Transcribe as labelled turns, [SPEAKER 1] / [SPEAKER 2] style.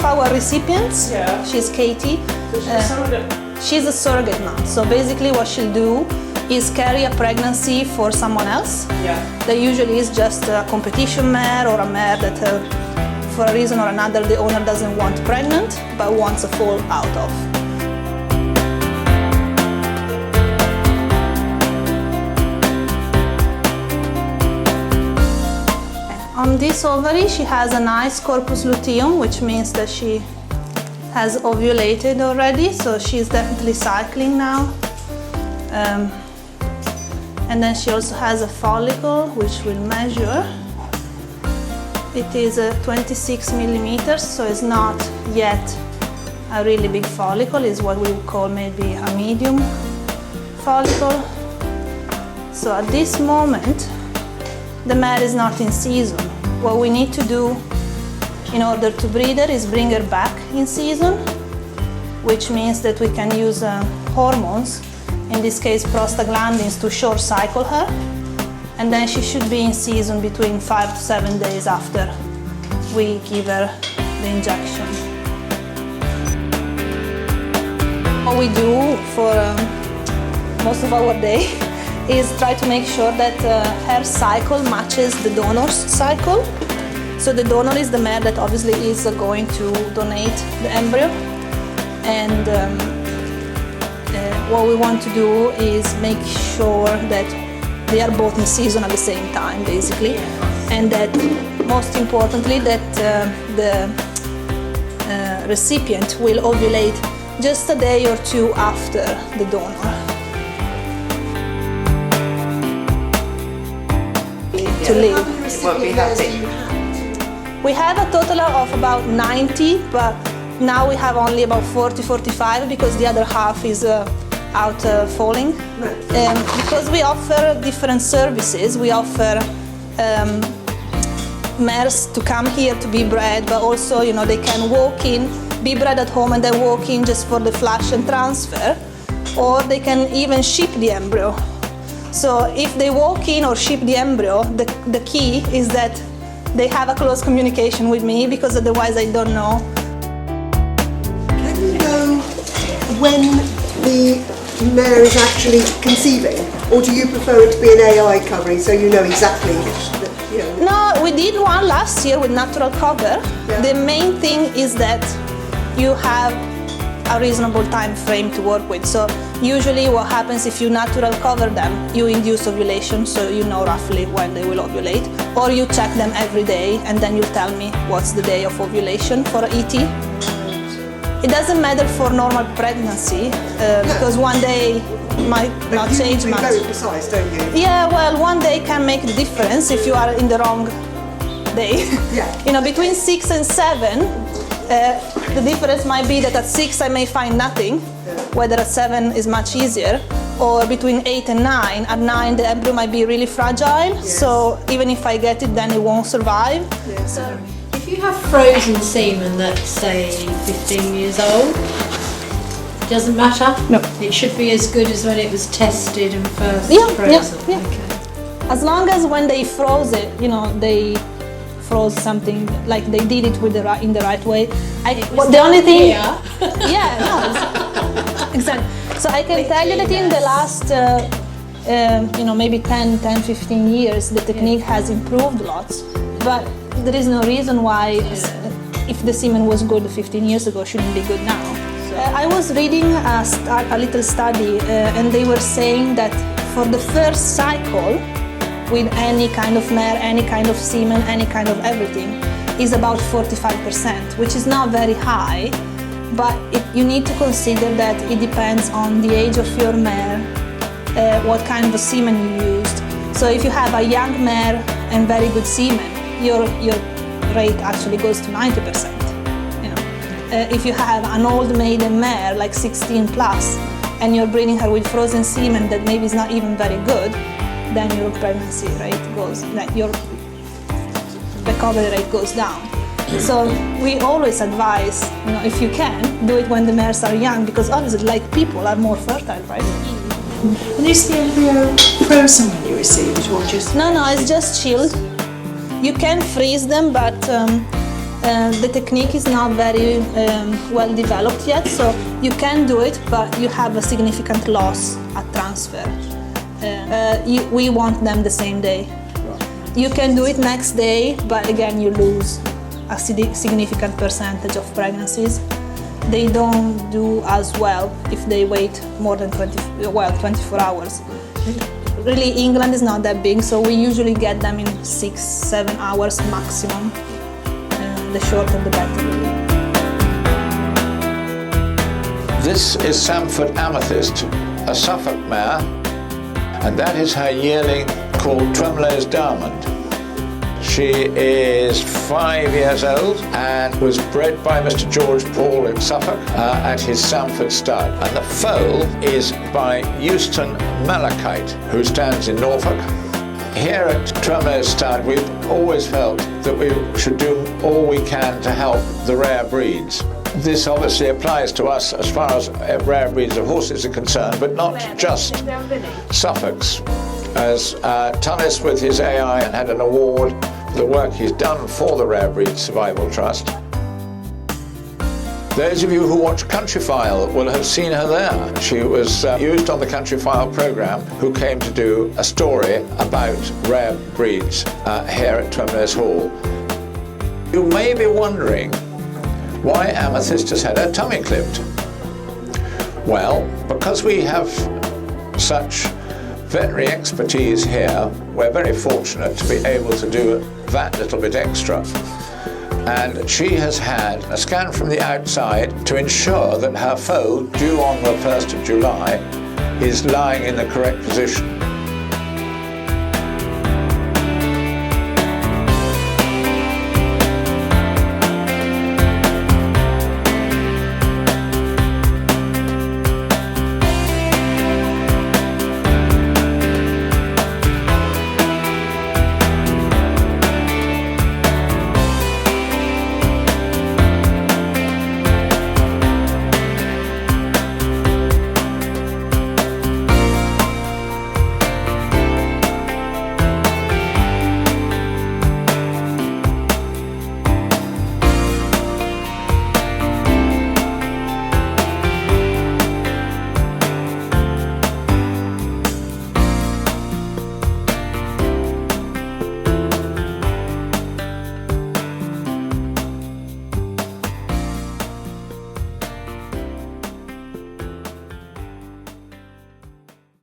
[SPEAKER 1] our recipients.
[SPEAKER 2] Yeah.
[SPEAKER 1] She's Katie.
[SPEAKER 2] So she's a surrogate.
[SPEAKER 1] She's a surrogate mom. So basically what she'll do is carry a pregnancy for someone else.
[SPEAKER 2] Yeah.
[SPEAKER 1] That usually is just a competition mare or a mare that for a reason or another the owner doesn't want pregnant but wants a foal out of. On this ovary she has a nice corpus luteum, which means that she has ovulated already, so she's definitely cycling now. And then she also has a follicle which we'll measure. It is 26 millimeters, so it's not yet a really big follicle. It's what we would call maybe a medium follicle. So at this moment, the mare is not in season. What we need to do in order to breed her is bring her back in season, which means that we can use hormones, in this case prostaglandins, to short cycle her, and then she should be in season between 5 to 7 days after we give her the injection. What we do for most of our day is try to make sure that her cycle matches the donor's cycle. So the donor is the mare that obviously is going to donate the embryo, and what we want to do is make sure that they are both in season at the same time, basically, and that most importantly that the recipient will ovulate just a day or two after the donor. To live.
[SPEAKER 2] Won't be happy.
[SPEAKER 1] We have a total of about 90, but now we have only about 40-45 because the other half is out falling. Because we offer different services, we offer mares to come here to be bred, but also, you know, they can walk in, be bred at home and then walk in just for the flash and transfer, or they can even ship the embryo. So if they walk in or ship the embryo, the key is that they have a close communication with me, because otherwise I don't know.
[SPEAKER 3] Can you know when the mare is actually conceiving, or do you prefer it to be an AI covering so you know exactly that, you know?
[SPEAKER 1] No, we did one last year with natural cover.
[SPEAKER 3] Yeah.
[SPEAKER 1] The main thing is that you have a reasonable time frame to work with. So usually what happens if you natural cover them, you induce ovulation, so you know roughly when they will ovulate, or you check them every day and then you tell me what's the day of ovulation for ET. It doesn't matter for normal pregnancy because one day might not change much.
[SPEAKER 3] You're very precise, don't you?
[SPEAKER 1] Yeah, well, one day can make the difference if you are in the wrong day.
[SPEAKER 3] Yeah.
[SPEAKER 1] You know, between 6 and 7, the difference might be that at 6 I may find nothing, whether at 7 is much easier, or between 8 and 9. At 9 the embryo might be really fragile, so even if I get it then it won't survive.
[SPEAKER 3] Yes.
[SPEAKER 4] So if you have frozen semen that's say 15 years old, doesn't matter?
[SPEAKER 1] No.
[SPEAKER 4] It should be as good as when it was tested and first
[SPEAKER 1] Yeah,
[SPEAKER 4] frozen?
[SPEAKER 1] yeah, yeah.
[SPEAKER 4] Okay.
[SPEAKER 1] As long as when they froze it, you know, they froze something, like they did it with in the right way. The only thing, yeah, no, exactly. So I can tell you that in the last, you know, maybe 10-15 years, the technique has improved lots, but there is no reason why, if the semen was good 15 years ago, shouldn't be good now. I was reading a little study, and they were saying that for the first cycle, with any kind of mare, any kind of semen, any kind of everything, is about 45%, which is not very high, but you need to consider that it depends on the age of your mare, what kind of a semen you used. So if you have a young mare and very good semen, your rate actually goes to 90%. You know, if you have an old maiden mare, like 16 plus, and you're breeding her with frozen semen that maybe is not even very good, then your pregnancy rate goes, like your recovery rate goes down. So we always advise, you know, if you can, do it when the mares are young, because obviously, like people, are more fertile, right?
[SPEAKER 2] And is the embryo frozen when you receive it, or just?
[SPEAKER 1] No, it's just chilled. You can freeze them, but The technique is not very well developed yet, so you can do it, but you have a significant loss at transfer. We want them the same day. You can do it next day, but again you lose a significant percentage of pregnancies. They don't do as well if they wait more than 24 hours. Really, England is not that big, so we usually get them in 6-7 hours maximum. The shorter the better.
[SPEAKER 5] This is Samford Amethyst, a Suffolk mare, and that is her yearling called Twemlows Diamond. She is 5 years old and was bred by Mr. George Paul in Suffolk at his Samford stud. And the foal is by Euston Malachite, who stands in Norfolk. Here at Twemlows stud, we've always felt that we should do all we can to help the rare breeds. This obviously applies to us as far as rare breeds of horses are concerned, but not just Suffolk's. As Tullis with his AI had an award for the work he's done for the Rare Breeds Survival Trust. Those of you who watch Countryfile will have seen her there. She was used on the Countryfile programme, who came to do a story about rare breeds here at Twemlows Hall. You may be wondering why Amethyst has had her tummy clipped. Well, because we have such veterinary expertise here, we're very fortunate to be able to do that little bit extra. And she has had a scan from the outside to ensure that her foal, due on the 1st of July, is lying in the correct position.